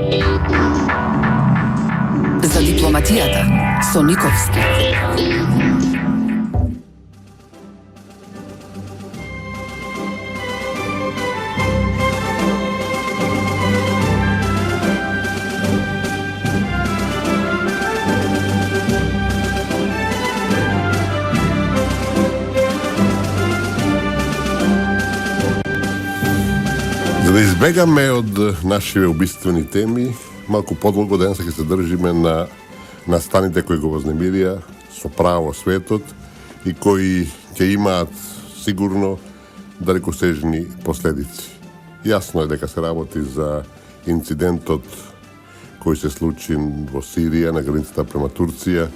За дипломатијата со Никовски. За да избегаме од нашиве убиствени теми, малку подлого денеска ќе се држиме на станите кои го вознемирија со право светот и кои ќе имаат сигурно далекосежни последици. Јасно е дека се работи за инцидентот кој се случи во Сирија на границата према Турција,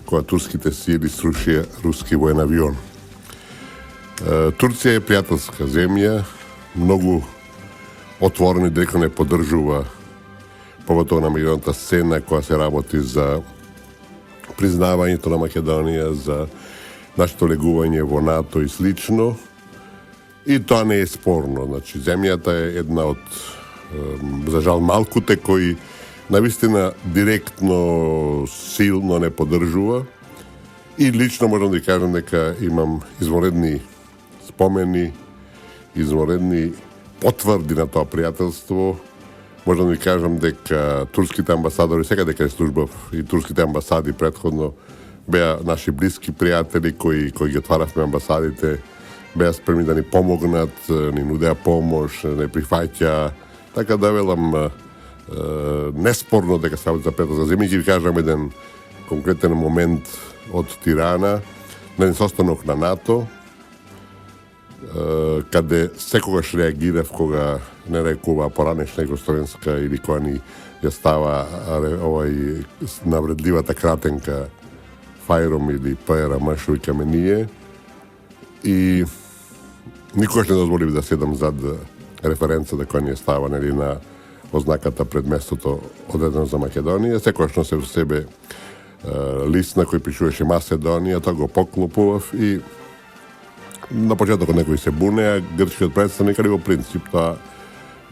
кога турските сили срушија руски воен авион. Турција е пријателска земја, многу отворено и директно не поддржува поготово на меѓународната сцена која се работи за признавањето на Македонија, за нашето легување во НАТО и слично. И тоа не е спорно. Значи, земјата е една од, за жал, малкуте кои навистина директно, силно не поддржува. И лично можам да ви кажам дека имам изворедни спомени, изворедни потврди на тоа пријателство. Можам да ви кажам дека турските амбасадори, секаде каде службав и турските амбасади претходно беа наши блиски пријатели кои ги отваравме амбасадите, беа спремни да ни помогнат, ни нудеа помош, не прифаќа. Така да велам неспорно дека се работи за пријателска земја. Ќе ви кажам еден конкретен момент од Тирана, на еден состанок на НАТО, каде секогаш реагирав кога не рекува поранешна југословенска или кога ни ја става навредливата кратенка Фајром или ПРМ што викаме ние. И никогаш не дозволив да седам зад референцата која ни ја става на ознаката пред местото одредено за Македонија. Секогаш носе во себе лист на кој пишуваше Маседонија, тоа го поклопував и на почетокот некои се бунеа, грчкиот представник, али во принцип тоа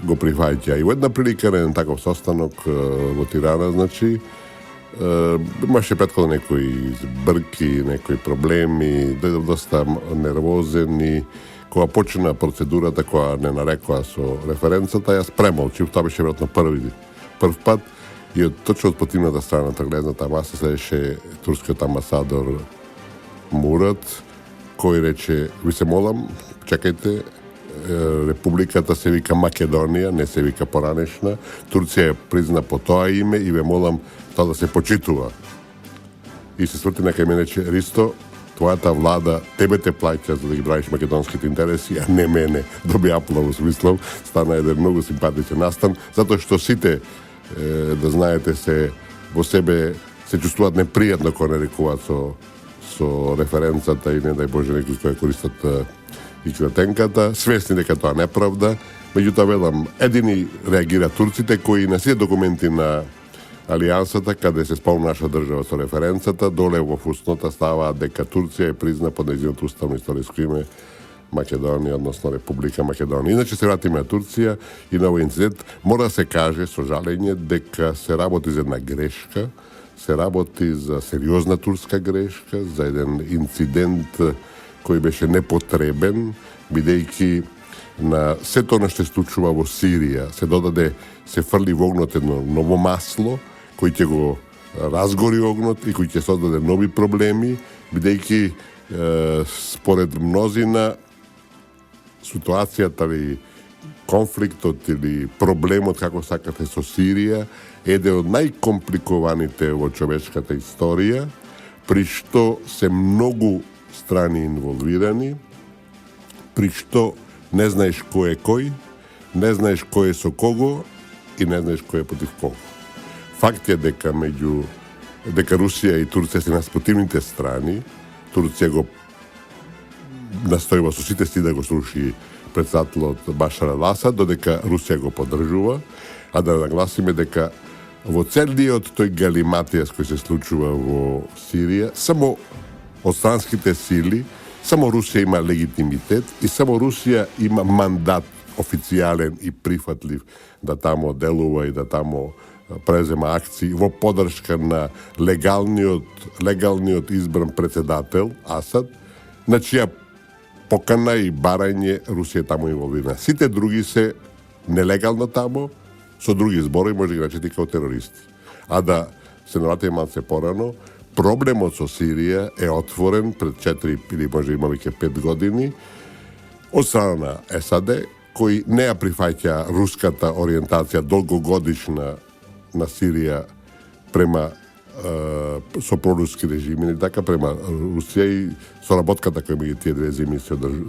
го прифаќа. И во една прилика на еден таков состанок во Тирана, значи, имаше претходно некои збрки, некои проблеми, дојдов доста нервозен и кога почна процедурата, која не нарекоа со референцата, јас премолчив, тоа беше веројатно прв пат, и точно од противната страна на гледната маса следеше турскиот амбасадор Мурат, кој рече, ви се молам, чекајте, републиката се вика Македонија, не се вика поранешна, Турција ја призна по тоа име и ве молам тоа да се почитува. И се сврти на кај мене, рече, Ристо, твојата влада, тебе те плаќа за да ги браниш македонските интереси, а не мене. Доби аплауз, мислам, стана еден многу симпатичен настан, затоа што сите, да знаете, се во себе се чувствуваат непријатно кога не рекуваат со референцата и не дај Боже некои кои користат и кратенката, свесни дека тоа неправда. Меѓутоа велам, едини реагира турците кои на сите документи на Алијансата, каде се спомна наша држава со референцата, доле во фуснота става дека Турција е призна под нејзиното уставно историско име Македонија, односно Република Македонија. Иначе се вратиме на Турција и на овој инцидент мора да се каже со жалење дека се работи за една грешка, се работи за сериозна турска грешка, за еден инцидент кој беше непотребен, бидејќи на сето она што се случува во Сирија се додаде, се фрли во огнот едно ново масло, кој ќе го разгори огнот и кој ќе создаде нови проблеми, бидејќи според мнозина ситуацијата или конфликтот или проблемот, како сакате, со Сирија е еден од најкомпликуваните во човечката историја, при што се многу страни инволвирани, при што не знаеш кој е кој, не знаеш кој е со кого и не знаеш кој е против кого. Факт е дека дека Русија и Турција се на спротивните страни. Турција го настојува со сите сили да го сруши председателот Башар ал-Асад, додека Русија го поддржува, а да нагласиме дека во целиот тој галиматијас кој се случува во Сирија, само од странските сили, само Русија има легитимитет и само Русија има мандат официјален и прифатлив да тамо делува и да тамо презема акции во поддршка на легалниот избран председател Асад, на чија покана и барање Русија тамо инволвирана. Сите други се нелегално тамо, со други зборови може да ги речете као терористи. А да се навратиме малце порано, проблемот со Сирија е отворен пред 4 или може има веќе 5 години од страна на САД, кои не ја прифаќа руската ориентација долгогодишна на Сирија према со проруски режими, или така, према Русија и соработката која меѓу тие две земји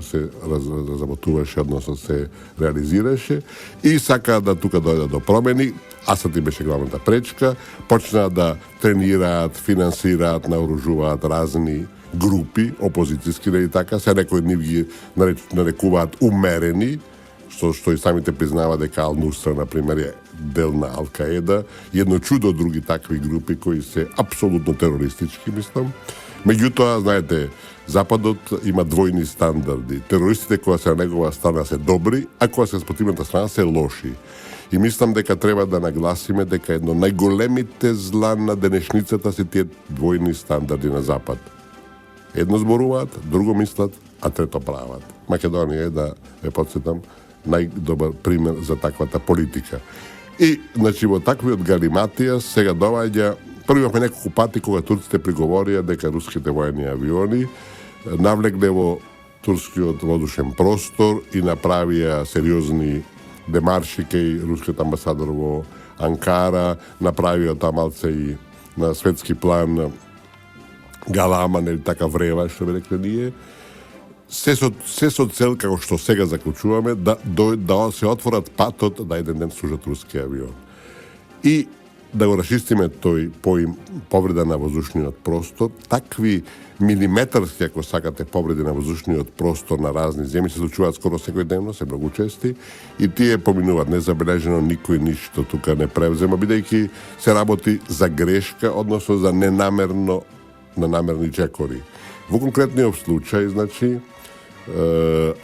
се разработуваше, односно се реализираше, и сака да тука дојде до промени. Асад и беше главната пречка, почна да тренираат, финансираат, наоружуваат разни групи опозицијски, или така, се некои од нив ги нарекуваат умерени, што и самите признава дека Ал-Нусра, например, е дел на Ал-Каеда, едно чудо други такви групи кои се апсолутно терористички, мислам. Меѓутоа, знаете, Западот има двојни стандарди. Терористите кои се на негова страна се добри, а кои се на спротивната страна се лоши. И мислам дека треба да нагласиме дека едно најголемите зла на денешницата се тие двојни стандарди на Запад. Едно зборуваат, друго мислат, а трето прават. Македонија е, да ја подсетам, најдобар пример за таквата политика. И, значи, во таквиот галиматија сега доаѓа, први имахме неколку пати кога турците приговорија дека руските воени авиони навлегле во турскиот воздушен простор и направија сериозни демарши кај рускиот амбасадор во Анкара, направија тоа малце и на светски план галама, нели така врева, што би рекле ние. Се со цел, како што сега заклучуваме, да се отворат патот да еден ден служат руски авион. И да го расчистиме тој повреда на воздушниот простор, такви милиметарски, ако сакате, повреди на воздушниот простор на разни земји се случуваат скоро секојдневно, се многу чести, и тие поминуваат незабележено, никој ништо тука не превзема, бидејќи се работи за грешка, односно за ненамерни чекори. Во конкретниот случај, значи,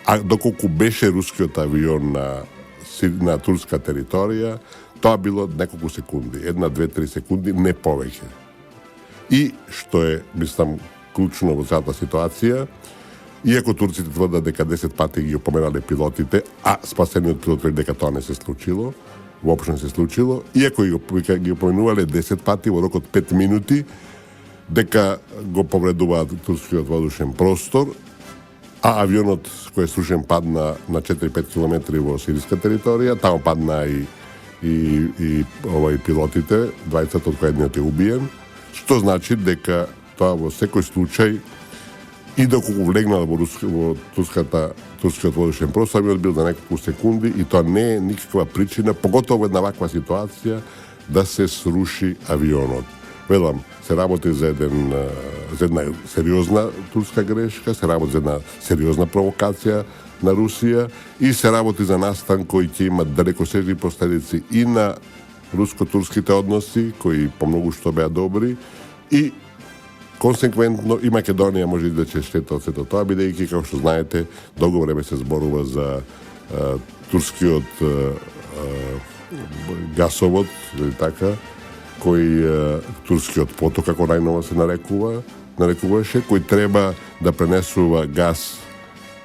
а доколку беше рускиот авион на турска територија, тоа било неколку секунди, 1, 2, 3 секунди, не повеќе. И што е, мислам, клучно во целата ситуација, иако турците тврдат дека 10 пати ги опоменале пилотите, а спасениот пилот вели дека тоа не се случило, воопшто не се случило, иако ги опоменувале 10 пати во рок од 5 минути, дека го повредуваат турскиот воздушен простор, а авионот кој е срушен падна на 4-5 километри во сириска територија, таму падна и пилотите, двајцата од кој едниот е убиен, што значи дека тоа во секој случај и доколку влегнал во турскиот воздушен простор, авионот бил за неколку секунди и тоа не е никаква причина, поготово една ваква ситуација, да се сруши авионот. Велам, се работи за една сериозна турска грешка, се работи за една сериозна провокација на Русија и се работи за настан кој ќе има далекосежни последици и на руско-турските односи, кои помногу што беа добри, и консеквентно и Македонија може да ќе штета од сето тоа, бидејќи, како што знаете, долго време се зборува за турскиот гасовод, или така, кој турскиот поток, како најново се нарекуваше, кој треба да пренесува газ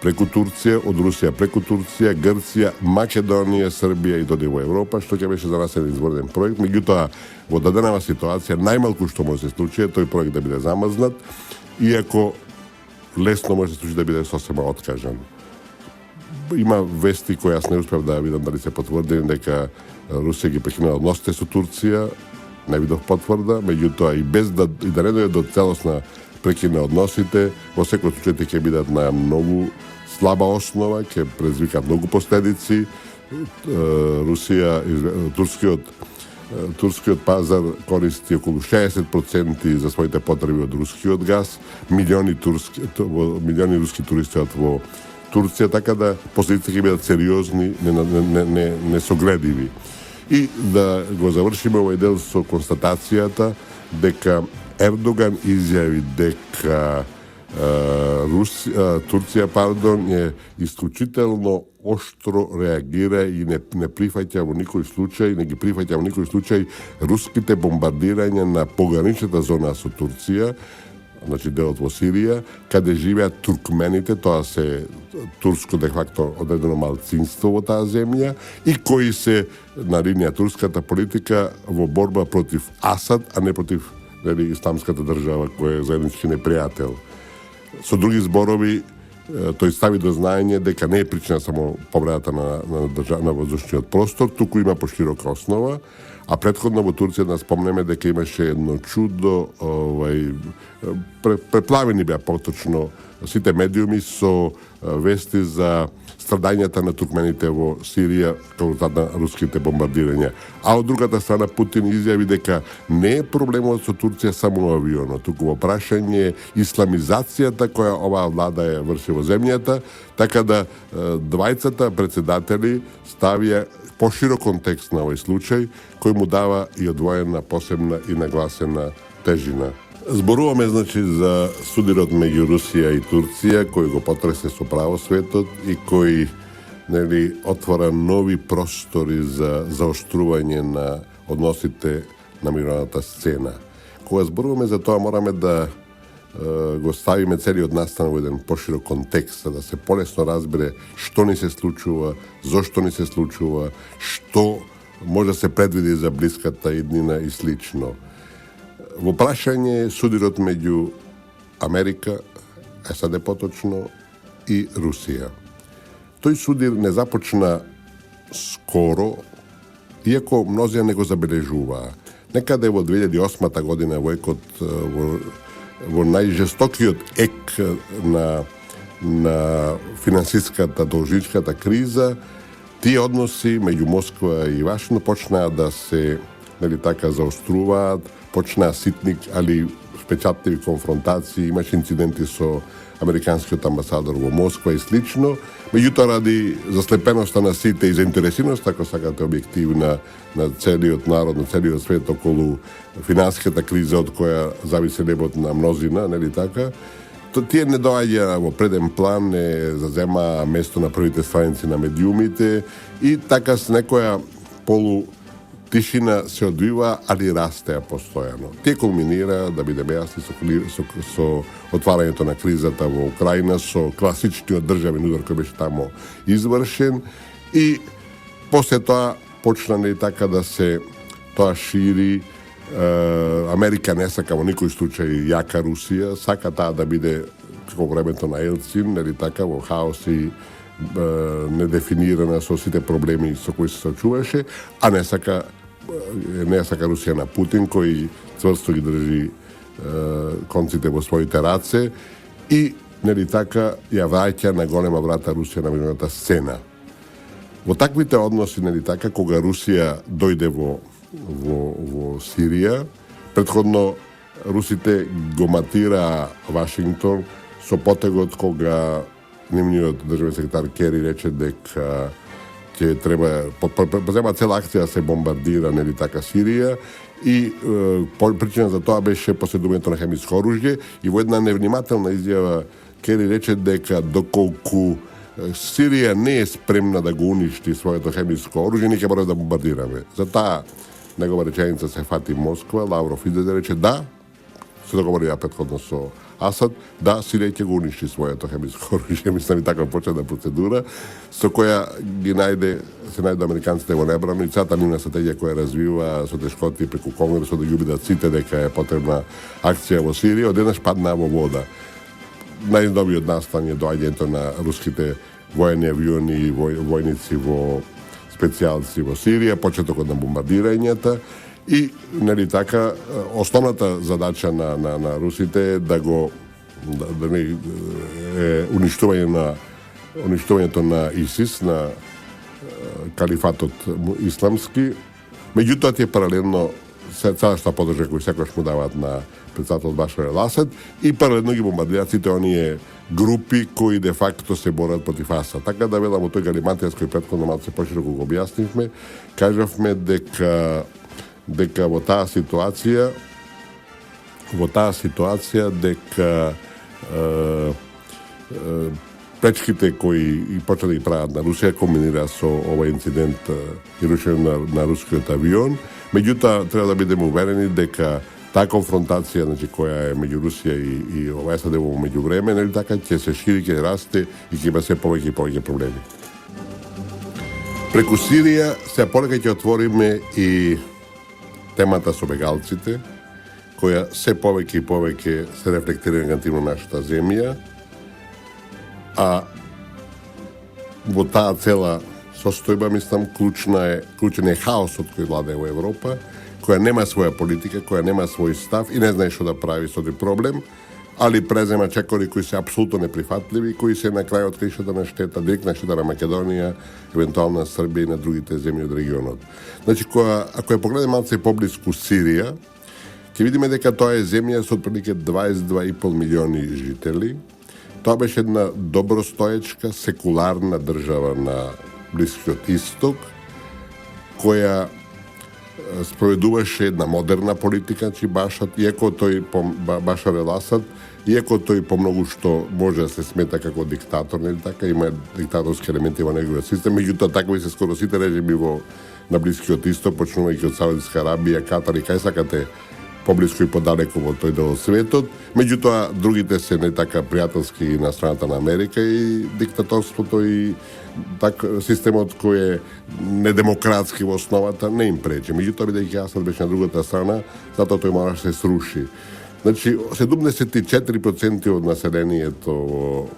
преку Турција, од Русија преку Турција, Грција, Македонија, Србија и доди во Европа, што ќе беше за нас еден изворден проект. Меѓутоа, во даденава ситуација, најмалку што може да се случи е тој проект да биде замрзнат, иако лесно може да се случи да биде сосема откажан. Има вести кои јас не успев да видам дали се потврдени дека Русија ги прекинала односите со Турција, не видов потврда, меѓутоа и без да не дојде до целосна прекина односите, во секој случај ќе бидат на многу слаба основа, ќе предизвикат многу последици. Турскиот пазар користи околу 60% за своите потреби од рускиот газ, милиони руски туристи во Турција, така да последиците ќе бидат сериозни, несогледиви. И да го завршиме овој дел со констатацијата дека Ердоган изјави дека Турција je исклучително оштро реагира и не прифаќа во никој случај, не ги прифаќа во никој случај руските бомбардирања на пограничната зона со Турција, значи делот во Сирија, каде живеат туркмените, тоа се турско де факто одредено малцинство во таа земја и кои се на линија турската политика во борба против Асад, а не против исламската држава која е заеднички непријател. Со други зборови, тој стави до знаење дека не е причина само повредата на воздушниот простор, туку има поширока основа, а претходно во Турција да спомнеме дека имаше едно чудо, преплавени беа поточно сите медиуми со вести за страдањата на туркмените во Сирија како резултат на руските бомбардирања. А од другата страна Путин изјави дека не е проблемот со Турција само авионот, туку во прашање исламизацијата која оваа влада ја врши во земјата, така да двајцата председатели ставија поширок контекст на овој случај, кој му дава и одвоена, посебна и нагласена тежина. Зборуваме, значи, за судирот меѓу Русија и Турција, кој го потресе со право светот и кој отвора нови простори за заоштрување на односите на мировната сцена. Кога зборуваме за тоа, мораме да го ставиме целиот настан во еден поширок контекст, да се полесно разбере што ни се случува, зошто ни се случува, што може да се предвиди за блиската иднина и слично. Во прашање судирот меѓу Америка, САД поточно, и Русија. Тој судир не започна скоро, иако мнозија не го забележуваа. Некаде во 2008 година, во најжестокиот ек на финансиската должничката криза, тие односи меѓу Москва и Вашингтон почнаа да се заоструваат, почнаа ситник, али впечатливи конфронтации, имаше инциденти со американскиот амбасадор во Москва и слично. Меѓутоа, ради заслепеноста на сите и заинтересираност, ако сакате објективна на целиот народ, на целиот свет околу финансиската криза од која зависи небот на мнозина, нели така? Тие не доаѓа во преден план, не зазема место на првите страници на медиумите и така с некоја тишина се одвива, али растеа постојано. Тие кулминира, да бидеме јасни, со отварањето на кризата во Украина, со класичниот државен удар кој беше тамо извршен и после тоа почна така да се тоа шири. Америка не сака во никој случај јака Русија, сака таа да биде како времето на Елцин, нели така, во хаос и недефинирана со сите проблеми со кои се соочуваше, а не сака Русија на Путин, кој цврсто ги држи конците во своите раце и, нели така, ја враќа на голема врата Русија на мировната сцена. Во таквите односи, нели така, кога Русија дојде во Сирија, претходно русите го матира Вашингтон со потегот кога нивниот државен секретар Кери рече дека ќе треба презема цела акција да се бомбардира, нели така, Сирија и причина за тоа беше поседувањето на хемиско оружје и во една невнимателна изјава Кери рече дека доколку Сирија не е спремна да го уништи своето хемиско оружје, ние ќе мора да бомбардираме. За таа негова реченица се фати Москва, Лавров излезе рече да, се договорија претходно со Асад, да, Сирија ќе го уништи своето хемиско оружје, мислам и така почна процедура, со која се најде американците во небрано и цата нивна стратегија која развива со тешкоти преку Конгресот да ги убедат сите дека е потребна акција во Сирија, одеднаш падна во вода. Најдобриот настан е доаѓањето на руските воени авиони и војници во специјалци во Сирија, почетокот на бомбардирањата и, нели така, основната задача на русите е да уништувањето на ИСИС, на калифатот исламски. Меѓутоа, тие паралелно цялата подржка кој секогаш му даваат на председателот Башар ел-Асад и паралелно ги бомбардираат сите оние групи кои де факто се борат против Асад. Така да велам од тој галиматијас кој претходно малку се пошироко го објаснивме, кажавме дека во таа ситуација дека пречките кои и почна да ги прават на Русија комбинира со овој инцидент и рушење на рускиот авион. Меѓутоа, треба да бидеме уверени дека таа конфронтација, значи, која е меѓу Русија и САД во меѓувреме, нели така, ќе се шири, ќе расте и ќе има се повеќе и повеќе проблеми. Преку Сирија се полека ќе отвориме и темата со бегалците, која се повеќе и повеќе се рефлектира негативно на нашата земја, а во таа цела состојба, мислам, клучен е хаосот кој владее во Европа, која нема своја политика, која нема свој став и не знае што да прави со тој проблем, али презема чекори кои се апсолутно неприфатливи, кои се на крајот кај на штета, директна штета на Македонија, евентуално на Србија и на другите земји од регионот. Значи, ако ја погледнеме малце поблиску Сирија, ќе видиме дека тоа е земја со отприлike 22,5 милиони жители. Тоа беше една добростоечка, секуларна држава на Блискиот Исток, која спроведуваше една модерна политика, значи Башар, Башар ел Асад, иако тој по многу што може да се смета како диктатор, нели така, има диктаторски елементи во неговиот систем, меѓутоа такви се скоро сите режими на Блискиот Исток, почнувајќи од Саудитска Арабија, Катар и кај сакате поблиску и подалеку во тој дел од светот. Меѓутоа, другите се не така пријателски на страната на Америка и диктаторството и системот кој е недемократски во основата не им пречи. Меѓутоа, бидејќи Асад беше на другата страна, затоа тој мораше да се сруши. Значи, 74% од населението во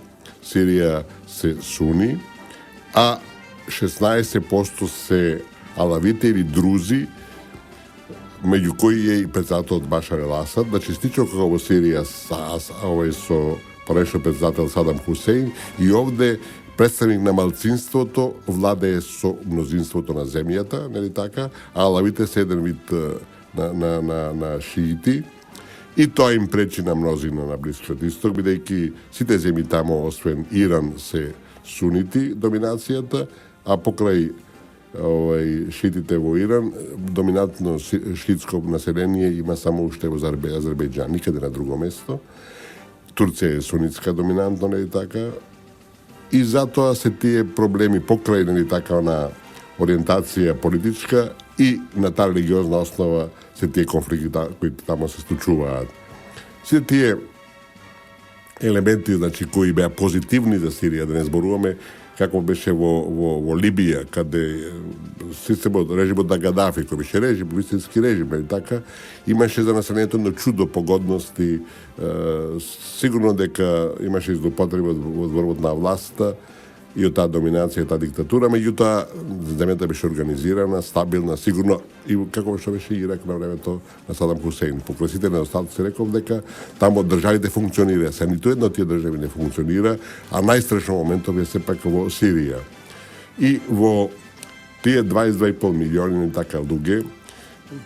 Сирија се суни, а 16% се алавите или друзи, меѓу кои е и председател од Башар ел Асад, значи стичал како во Сирија со порешно председател Садам Хусеин и овде представник на малцинството владее со мнозинството на земјата, нели така, а алавите се еден вид на шиити. И тоа им пречи на мнозина на Блискиот Исток, бидејќи сите земји тамо, освен Иран, се сунити доминацијата, а покрај шиитите во Иран, доминантно шиитско население има само уште во Азербејџан, никаде на друго место. Турција е сунитска доминантно, нели така, и затоа се тие проблеми покрај, нели така, на ориентација политичка и на таа религиозна основа се тие конфликти кои тамо се случуваат. Сите тие елементи, значи, кои беа позитивни за Сирија, да не зборуваме како беше во Либија, каде системот, режимот на Гадафи, кој беше режим, вистински режим, нели така, имаше за населението на чудо погодности, сигурно дека имаше злоупотреба во зборот на власта и од таа доминација, таа диктатура, меѓутоа земјата беше организирана, стабилна, сигурно, и како што беше Ирак на времето на Садам Хусеин. Покрај сите недостатоци реков дека тамо државите функционира. Се ниту една од тие држави не функционира, а најстрашно моментов е сепак во Сирија. И во тие 22,5 милиони така луѓе,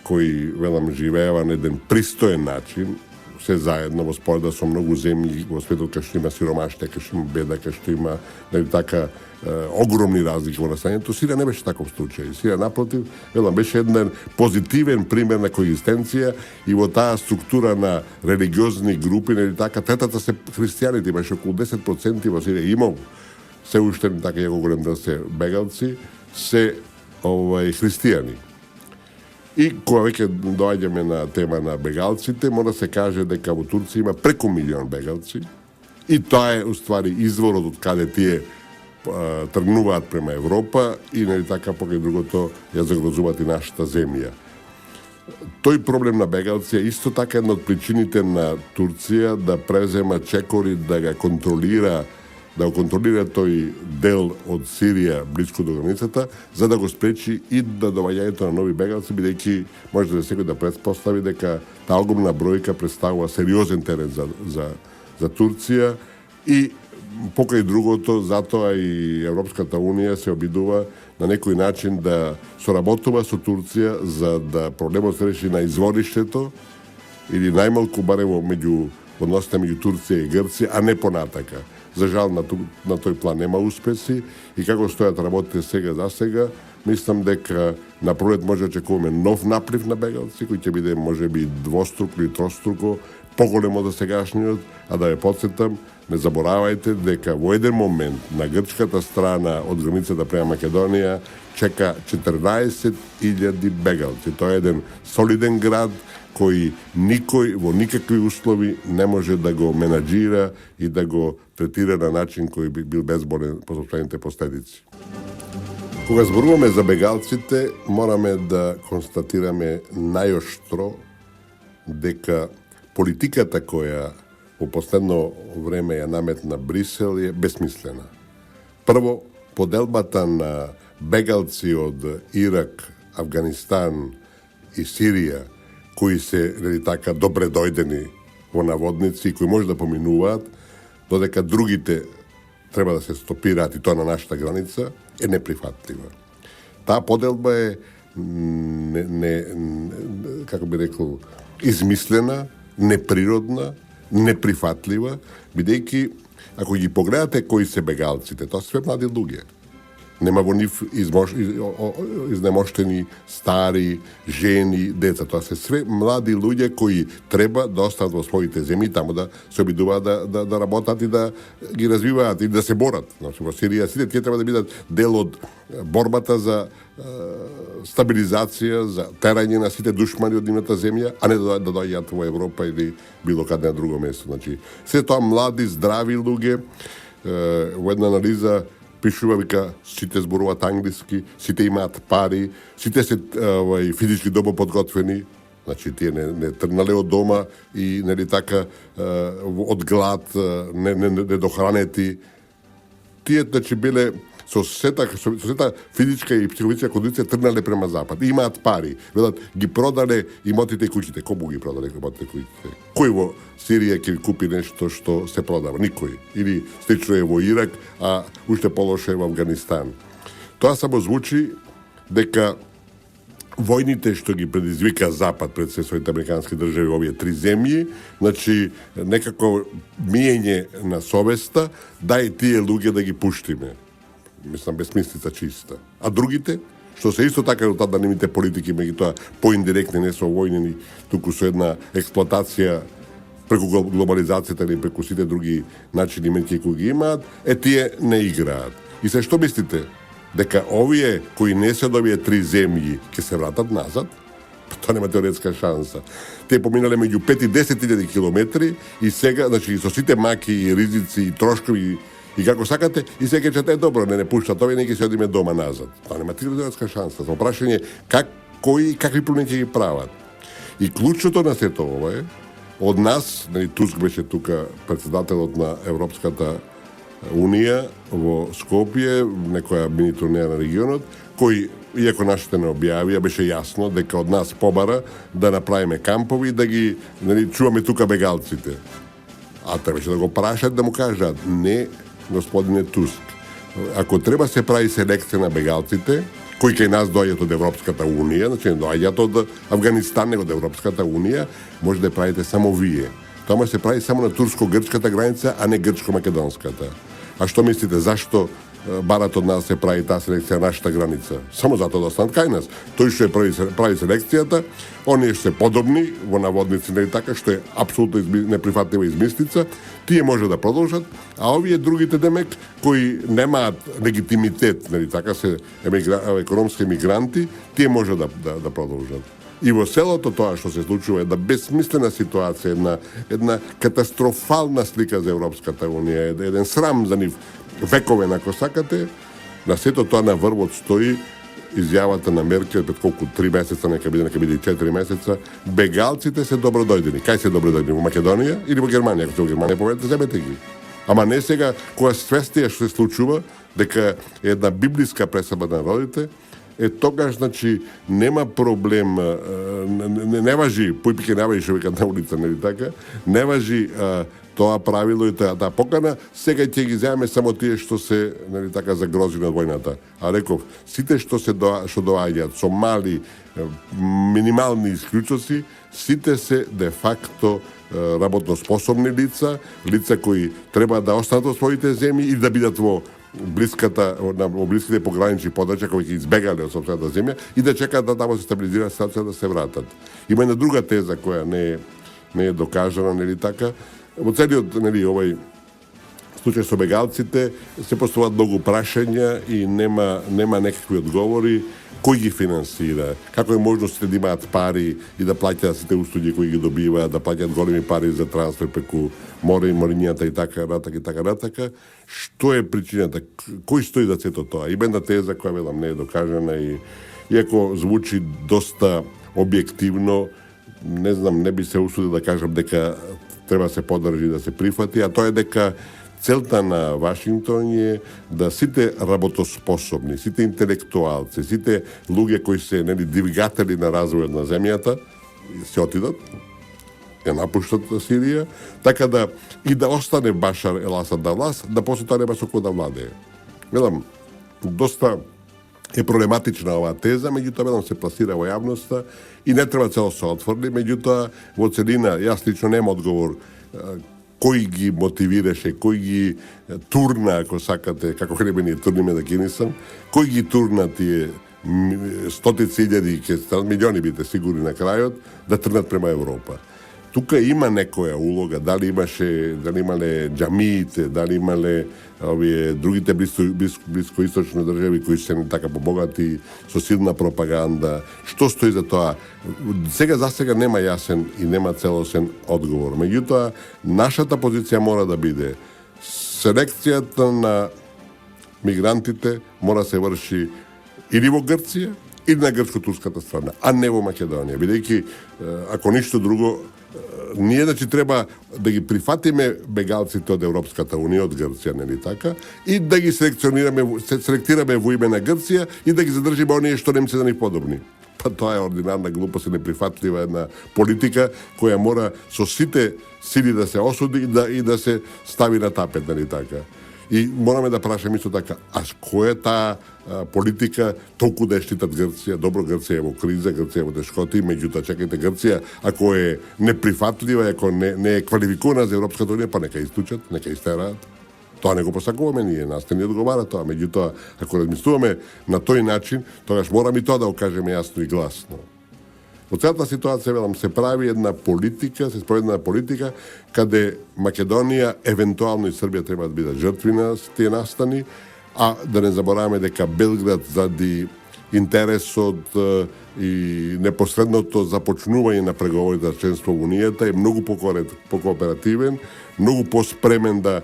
кои, велам, живеева на еден пристоен начин, се заедно во спореда со многу земји во светот, кај што има сиромаштија, кај што има беда, кај што има, нели така, огромни разлики во населението. Сирија не беше таков случај. Сирија, напротив, велам, беше еден позитивен пример на коегзистенција и во таа структура на религиозни групи, нели така, третата се христијаните, имаше околу 10% во Сирија, имало се уште, така, ја го голем да се бегалци, се христијани. И кога веќе доаѓаме на тема на бегалците, мора се каже дека во Турција има преку милион бегалци и тоа е уствари изворот од каде тие тргнуваат према Европа и нели така покрај другото ја загрозуваат и нашата земја. Тој проблем на бегалци е исто така една од причините на Турција да презема чекори, да го контролира тој дел од Сирија близко до границата, за да го спречи и да доаѓањето на нови бегалци, бидејќи може да секој да претпостави дека таа огромна бројка представува сериозен терен за Турција и покрај другото, затоа и Европската Унија се обидува на некој начин да соработува со Турција за да проблемот се реши на извориштето или најмалку барем меѓу односите меѓу Турција и Грција, а не понатака. За жал на тој план нема успеси и како стојат работите сега за сега, мислам дека на пролет може да очекуваме нов наплив на бегалци, кој ќе биде можеби двоструко или троструко поголемо од сегашниот, а да ја подсетам, не заборавајте дека во еден момент на грчката страна од границата према Македонија чека 14.000 бегалци. Тоа е еден солиден град кој никој во никакви услови не може да го менаџира и да го третира на начин кој би бил безболен по собствените последици. Кога зборуваме за бегалците, мораме да констатираме најоштро дека политиката која во последно време ја наметна Брисел е безсмислена. Прво, поделбата на бегалци од Ирак, Афганистан и Сирија, кои се така добре дојдени во наводници, кои може да поминуваат, додека другите треба да се стопираат и тоа на нашата граница, е неприфатлива. Таа поделба е како би рекол, измислена, неприродна, неприфатлива, бидејќи ако ги погледате кои се бегалците, тоа се све млади луѓе. Нема во нив изнемоштени стари, жени, деца. Тоа се све млади луѓе кои треба да останат во своите земји, таму да се обидуваат да работат и да ги развиваат и да се борат. Значи, во Сирија сите тие треба да бидат дел од борбата за стабилизација, за терање на сите душмани од нивната земја, а не да доаѓаат во Европа или било каде на друго место. Значи, се тоа млади, здрави луѓе, во една анализа пишува, вика, сите зборуваат англиски, сите имаат пари, сите се физички добро подготвени, значи тие не тргнале од дома и нели така од глад, недохранети. Тие значи биле со сета физичка и психологичка кондиција тргнале према запад. Имаат пари, велат ги продале имотите и куќите. Кому ги продале имотите и куќите? Кој во Сирија ќе купи нешто што се продава? Никој. Или слично е во Ирак, а уште полоше е во Афганистан. Тоа само звучи дека војните што ги предизвика Запад пред се своите американски држави овие три земји, значи некако миење на совеста, дај тие луѓе да ги пуштиме. Мислам, безсмислица чиста. А другите, што се исто така резултат на нивните политики, меѓутоа поиндиректни, не со војнени, туку со една експлоатација преку глобализацијата или преку сите други начини мерки кои ги имаат, тие не играат. И се што мислите? Дека овие кои не се од овие три земји ќе се вратат назад? Тоа нема теоретска шанса. Те поминале меѓу 5 и 10.000 километри и сега, значи, со сите маки и ризици и трошкови и како сакате, и сега ќе добро, не пуштат овие, не ќе се одиме дома назад. Тоа нема теоретска шанса. За прашање какви промени ќе ги прават. И клучното на сето ова е, од нас, Туск беше тука председателот на Европската Унија во Скопје, некоја мини турнеја на регионот, кој, иако нашите не објавија, беше јасно дека од нас побара да направиме кампови и да ги чуваме тука бегалците. А требаше да го прашат, да му кажат, не, господине Туск, ако треба се прави селекција на бегалците, кои кај нас доаѓаат од Европската Унија, значи не доаѓаат од Афганистан, него од Европската Унија, може да правите само вие. Тоа може се прави само на турско-грчката граница, а не грчко-македонската. А што мислите, зашто барат од нас се прави таа селекција на нашата граница? Само затоа да останат кај нас. Тој што прави селекцијата, оние што се подобни во наводници, нели така, што е апсолутно неприфатлива измислица, тие може да продолжат, а овие другите демек кои немаат легитимитет, нели така, се економски емигранти, тие може да продолжат. И во селото тоа што се случува е една безсмислена ситуација, една катастрофална слика за Европската Унија, еден срам за нив векове, ако сакате. На сето тоа на врвот стои изјавата на Меркел пред колку 3 месеца, нека биде и 4 месеца, бегалците се добродојдени. Кај се добродојдени? Во Македонија или во Германија? Ако се во Германија поведете, земете ги. Ама не сега, кога свестија што се случува, дека е една библиска пресаба на народите, тогаш, значи, нема проблем, не важи, појпике не важи човекот на улица, нели така, не важи тоа правило и таа покана, сега ќе ги земеме само тие што се, нели така, загрозени од војната. А реков, сите што доаѓаат со мали, минимални исклучоци, сите се де факто работно способни лица кои треба да останат во своите земји и да бидат во блиските погранични подрачја кои ќе избегале од собствената земја и да чекаат да тамо се стабилизира ситуација да се вратат. Има една друга теза која не е докажана, нели така. Во целиот, нели, овој случај со бегалците се поставуваат многу прашања и нема некакви одговори. Кој ги финансира, како е можност да имаат пари и да плаќаат сите услуги кои ги добиваат, да плаќаат големи пари за трансфер преку море и морињата и така натака. Што е причината? Кој стои за сето тоа? Има една теза која велам не е докажана и иако звучи доста објективно, не знам, не би се усудил да кажам дека треба да се поддржи да се прифати, а тоа е дека целта на Вашингтон е да сите работоспособни, сите интелектуалци, сите луѓе кои се двигатели на развојот на земјата се отидат, ја напуштат Сирија, така да и да остане Башар ел-Асад на власт, да после тоа нема со кој да владее. Велам, доста е проблематична оваа теза, меѓутоа велам се пласира во јавноста и не треба цело се отврди, меѓутоа во целина јас лично нема одговор кој ги мотивираше, кој ги турна, ако сакате, како хребе ние турниме да кинисам, кој ги турна тие стотици илјади, милиони бите сигурни на крајот, да трнат према Европа. Тука има некоја улога, дали имале џамиите, дали имале овие другите блискоисточни држави кои се така побогати со силна пропаганда. Што стои за тоа? За сега нема јасен и нема целосен одговор. Меѓутоа, нашата позиција мора да биде селекцијата на мигрантите мора се врши или во Грција, или на грчко-турската страна, а не во Македонија. Бидејќи, ако ништо друго, ние треба да ги прифатиме бегалците од Европската унија, од Грција, нели така, и да ги селектираме во име на Грција и да ги задржиме оние што немци да ни подобни. Па тоа е ординарна глупост и неприфатлива една политика која мора со сите сили да се осуди и да се стави на тапет, нели така. И мораме да прашаме исто така, а која е таа политика толку да штитат Грција? Добро, Грција е во криза, Грција е во тешкоти, меѓутоа чекајте, Грција ако е неприфатлива, ако не е квалификувана за Европската унија, па нека истучат, нека истераат. Тоа не го посакуваме ние, нас не ни одговара тоа, меѓутоа ако размислуваме на тој начин, тогаш мораме и тоа да го кажеме јасно и гласно. Во целата ситуација, велам, се прави една политика, се спроведе една политика каде Македонија, евентуално и Србија треба да бидат жртви на тие настани, а да не забораваме дека Белград заради интересот и непосредното започнување на преговорите за членство во Унијата е многу покооперативен, многу поспремен да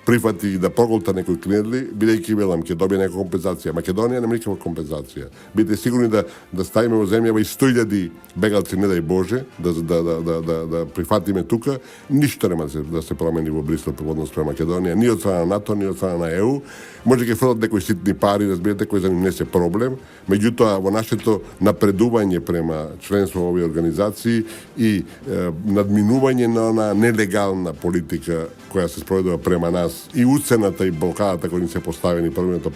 прифати и да проголта некои кнедли, бидејќи, велам, ќе добие некоја компензација. Македонија нема никаква компензација. Бидете сигурни да ставиме во земјава и 100.000 бегалци, не дај Боже, да прифатиме тука, ништо нема да се промени во Брисел по однос према Македонија, ни од страна на НАТО, ни од страна на ЕУ. Може ќе фрлат некои ситни пари, разбирате, кои за нив не се проблем, меѓутоа во нашето напредување према членство во овие организации и надминување на она нелегална политика која се спроведува према нас и уцената и блокадата кои ни се поставени првното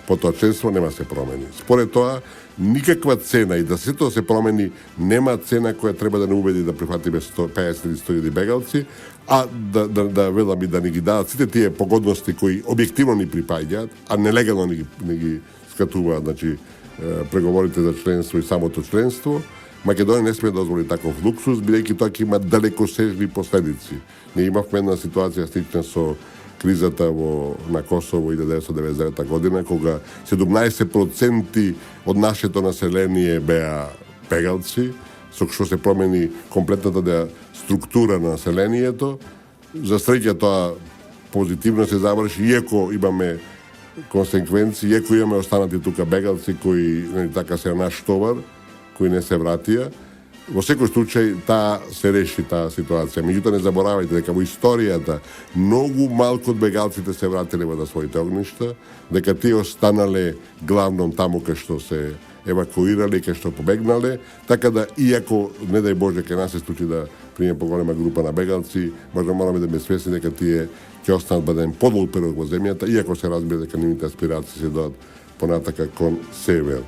по тоа членство нема се промени. Според тоа, никаква цена и да сето се промени, нема цена која треба да не убеди да прифатиме 150 или 100.000 бегалци, а да велам и да ни ги дадат сите тие погодности кои објективно ни припаѓаат, а нелегално не ги скатуваат, значи, преговорите за членство и самото членство. Македонија не сме да дозволи таков луксус, бидејќи тоа ќе има далекосежни последици. Ние имавме една ситуација слична со кризата на Косово 1999 година, кога 17% од нашето население беа бегалци, со што се промени комплетната структура на населението. За среќа тоа позитивно се заврши, иако имаме консеквенции, иако имаме останати тука бегалци кои така се наш товар, кои не се вратија. Во секој случај се реши таа ситуација. Меѓутоа не заборавајте дека во историјата многу малку од бегалците се вратиле во своите огништа, дека тие останале главном таму кај што се евакуирале, кај што побегнале, така да иако не дај Боже кај нас се случи да приме поголема група на бегалци, можда мораме да ме свесни дека тие ќе останат баден подолг период во земјата, иако се разбира дека нивните аспирации се доат понатака кон север.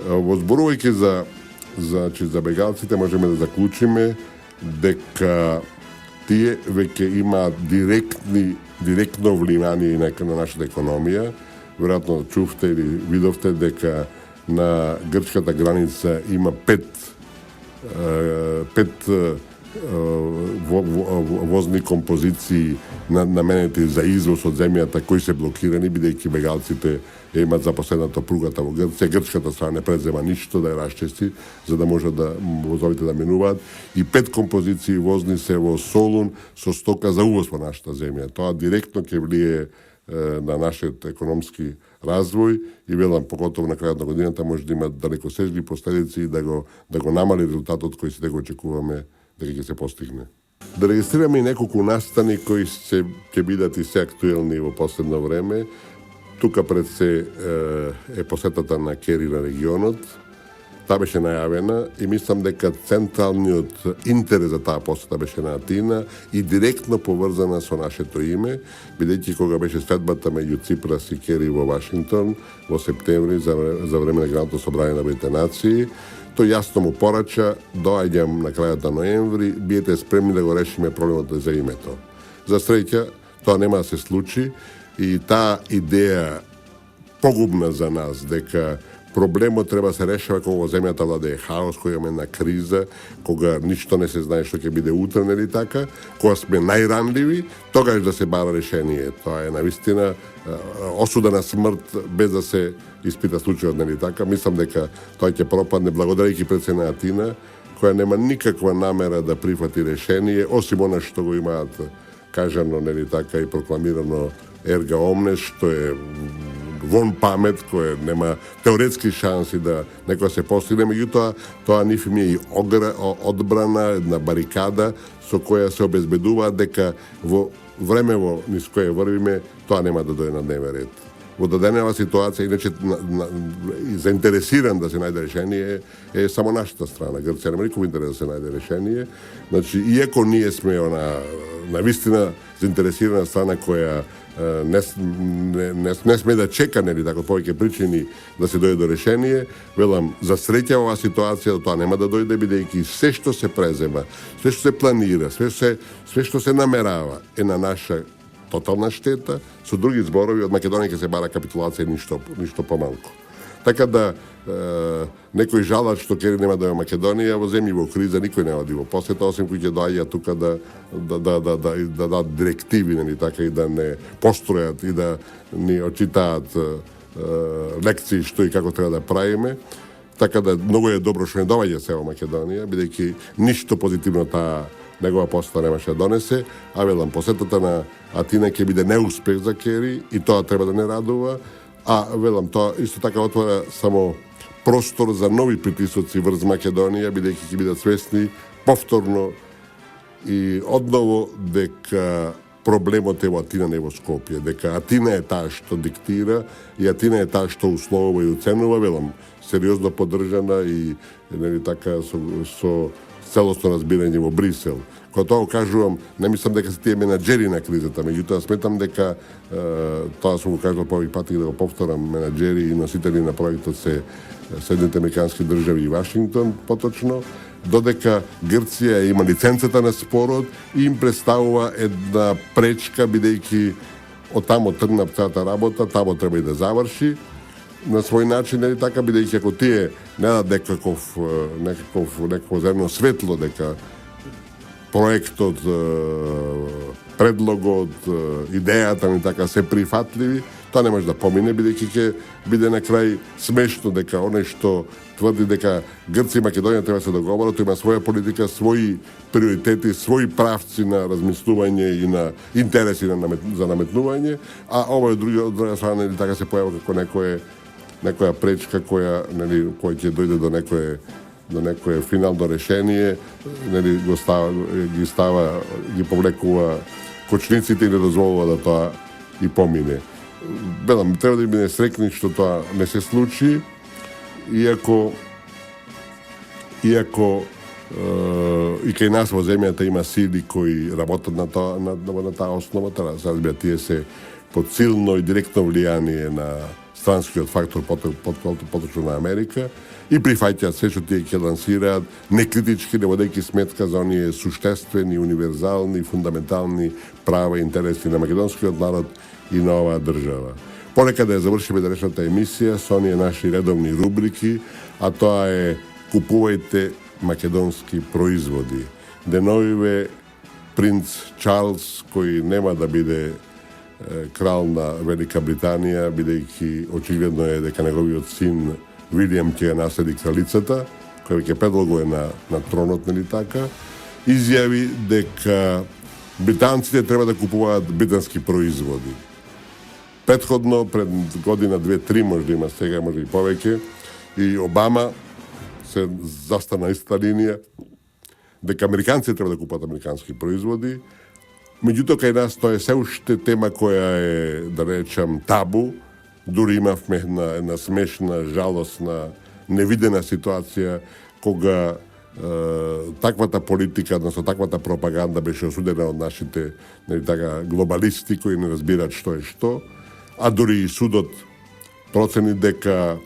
Возборувајќи за бегалците, можеме да заклучиме дека тие веќе има директно влияние на нашата економија. Веројатно чувте или видовте дека на грчката граница има пет возни композиции наменети за извоз од земјата кои се блокирани, бидејќи бегалците имат запоследната пругата во Грција. Грчката страна не презема ништо да ја расчисти, за да може да возовите да минуваат. И 5 композиции возни се во Солун со стока за увоз во нашата земја. Тоа директно ќе влие на нашиот економски развој и велам, покотово на крајот на годината може да има далекосежни последици и да го намали резултатот кој се го очекуваме дека ќе се постигне. Да регистрираме и неколку настани кои ќе бидат и се актуелни во последно време. Тука пред се е посетата на Кери на регионот. Таа беше најавена и мислам дека централниот интерес за таа посета беше на Атина и директно поврзана со нашето име, бидејќи кога беше следбата меѓу Ципрас и Кери во Вашингтон во септември за време на Генералното собрание на Обединетите нации, тој јасно му порача: доаѓам на крајот на ноември, биете спремни да го решиме проблемот за името. За среќа, тоа нема да се случи и таа идеја погубна за нас, дека проблемот треба да се решава кога во земјата владее хаос, кога имаме една криза, кога ништо не се знае што ќе биде утре, нели така, кога сме најранливи, тогаш да се бара решение. Тоа е навистина осуда на смрт без да се испита случајот, нели така. Мислам дека тоа ќе пропадне благодарејќи председна Атина, која нема никаква намера да прифати решение, осим она што го имаат кажано, нели така, и прокламирано ерга омнес, што е вон памет, кој нема теоретски шанси да некоја се постигне, меѓутоа тоа нив ми е и одбрана, една барикада со која се обезбедува дека во времево низ кое врвиме, тоа нема да дојде на дневен ред. Во даденава ситуација, иначе заинтересиран да се најде решение е само нашата страна. Грција нема никој интерес да се најде решение. Значи, иако ние сме на вистина заинтересирана страна која не сме да чека, нели така, повеќе причини да се дојде до решение, велам, за среќа оваа ситуација тоа нема да дојде, бидејќи се што се презема, се што се планира, се што се намерава е на наша тотална штета. Со други зборови, од Македонија ќе се бара капитулација и ништо помалку. Така да некој жалат што Кери нема да е Македонија, во земји во криза никој не оди во посета, осим кој ќе доаѓа тука да дадат директиви, нели така, и да не постројат и да ни очитаат лекции што и како треба да правиме. Така да многу е добро што не доаѓа се во Македонија, бидејќи ништо позитивно таа негова посета немаше да донесе, а велам, посетата на Атина ќе биде неуспех за Кери и тоа треба да не радува, а велам, тоа исто така отвора само простор за нови притисоци врз Македонија, бидејќи ќе бидат свесни повторно и одново дека проблемот е во Атина, не во Скопје, дека Атина е таа што диктира и Атина е таа што условува и оценува, велам, сериозно поддржана и нели така со целосно разбирање во Брисел. Кога тоа кажувам, не мислам дека се тие менаџери на кризата, меѓутоа сметам дека тоа сум го кажал повеќе пати да го повторам, менаџери и носители на проектот се Соединените американски држави и Вашингтон, поточно, додека Грција има лиценцата на спорот и им представува една пречка, бидејќи од тамо тргна целата работа, тамо треба и да заврши на свој начин, нели така, бидејќи ако тие не дадат некакво зелено светло дека проектот, предлогот, идејата ни така се прифатливи, тоа не може да помине, бидејќи ќе биде на крај смешно дека оној што тврди дека Грција и Македонија треба да се договорат, има своја политика, своји приоритети, своји правци на размислување и на интереси за наметнување, а овој од друга страна, нели така, се појава како некоја пречка која ќе дојде до некое финално решение, нели ги повлекува кочниците и не дозволува да тоа и помине. Велам, треба да биде срекни што тоа не се случи, иако и кај нас во земјата има сили кои работат на таа основа, разбира, тие се под силно и директно влијание на странскиот фактор поточно на Америка и прифаќаат се што тие ќе лансираат некритички, не водејќи сметка за оние суштествени, универзални, фундаментални права и интереси на македонскиот народ и на оваа држава. Понека да ја завршиме денешната емисија со оние наши редовни рубрики, а тоа е купувајте македонски производи. Деновиве принц Чарлс, кој нема да биде крал на Велика Британија, бидејќи очигледно е дека неговиот син Вилијам ќе ја наследи кралицата, кој ќе предолго е на тронот, нели така, изјави дека британците треба да купуваат британски производи. Предходно, пред година, 2-3, може да има сега, може и повеќе, и Обама се застана истата линија, дека американците треба да купат американски производи. Меѓутоа, кај нас тоа е се уште тема која е, да речам, табу. Дури имавме една смешна, жалосна, невидена ситуација кога таквата политика, односно таквата пропаганда беше осудена од нашите глобалисти кои не разбираат што е што, а дури и судот процени дека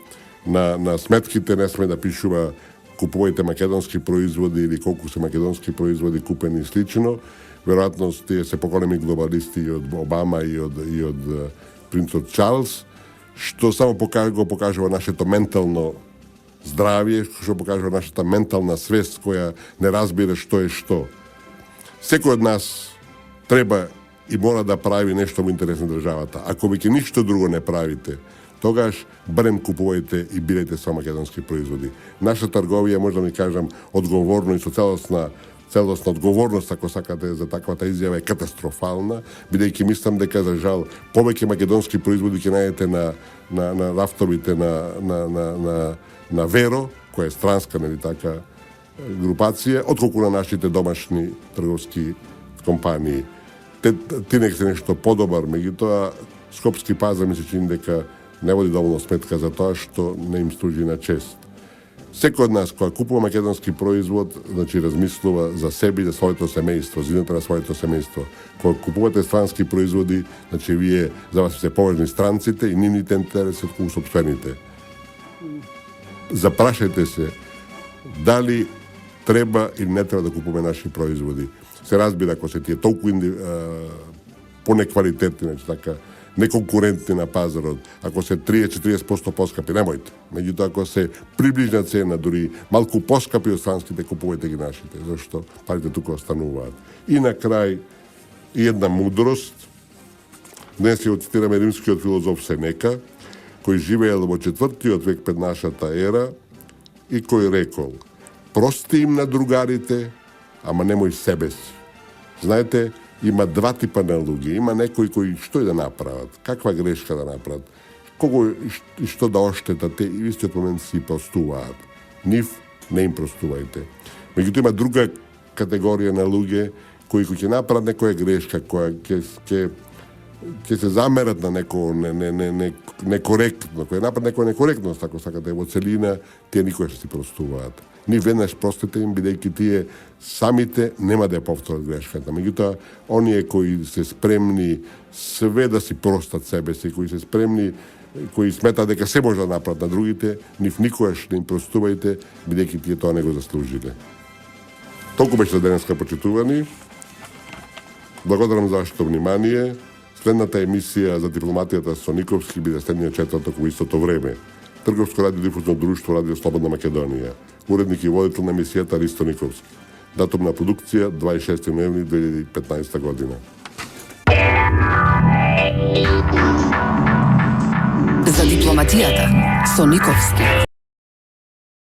на сметките не сме да пишува купувајте македонски производи или колку се македонски производи купени и слично. Веројатно тие се поголеми глобалисти и од Обама и од принцот Чарлс, што само го покажува нашето ментално здравје, што покажува нашата ментална свест која не разбира што е што. Секој од нас треба и мора да прави нешто во интерес на државата. Ако веќе ништо друго не правите, тогаш барем купувајте и бирајте со македонски производи. Наша трговија, може да ми кажам, одговорно и со целосна одговорност, ако сакате, за таквата изјава е катастрофална, бидејќи мислам дека, за жал, повеќе македонски производи ќе најдете на рафтовите на Веро, која е странска, нели така, групација, отколку на нашите домашни трговски компании. Тинек се нешто подобар, меѓутоа Скопски пазар ми се чини дека не води доволно сметка за тоа што не им служи на чест. Секој од нас, кога купува македонски производ, значи размислува за себе и за своето семејство, зидната на своето семејство. Кога купувате странски производи, значи вие, за вас се поважни странците и нивните интереси отколку сопствените. Запрашајте се дали треба или не треба да купуваме наши производи. Се разбира, ако се тие толку понеквалитетни, значи така, неконкурентни на пазарот, ако се 30-40% поскапи, немојте. Меѓутоа, ако се приближна цена, дури малку поскапи од странските, купувајте ги нашите, зашто парите тука остануваат. И на крај, и една мудрост. Днес ја цитираме римскиот филозоф Сенека, кој живеел во 4. век пред нашата ера и кој рекол: прости им на другарите, ама немој себе си. Знаете, има два типа на луѓе. Има некои кои што и да направат, каква грешка да направат, кого и што да оштетат, те и истиот момент си простуваат. Нив не им простувајте. Меѓутоа има друга категорија на луѓе кои ќе направат некоја грешка, која ќе се замерат на неко некоректно, кој направат некоја некоректност, ако сакате, во целина, тие никој ќе си простуваат. Ни веднаш простите им, бидејќи тие самите нема да ја повторат грешката. Меѓутоа, оние кои се спремни све да си простат себе си, кои се спремни, кои сметаат дека се може да направат на другите, нив никогаш не им простувајте, бидејќи тие тоа не го заслужиле. Толку беше за денеска, почитувани. Благодарам за вашето внимание. Следната емисија за дипломатијата со Никовски биде следниот четврток во истото време. Трговско радиодифузно друштво Радио Слободна Македонија. Уредник и водител на емисијата Ристо Никовски. Датум на продукција 26 ноември 2015 година. За дипломатијата со Никовски.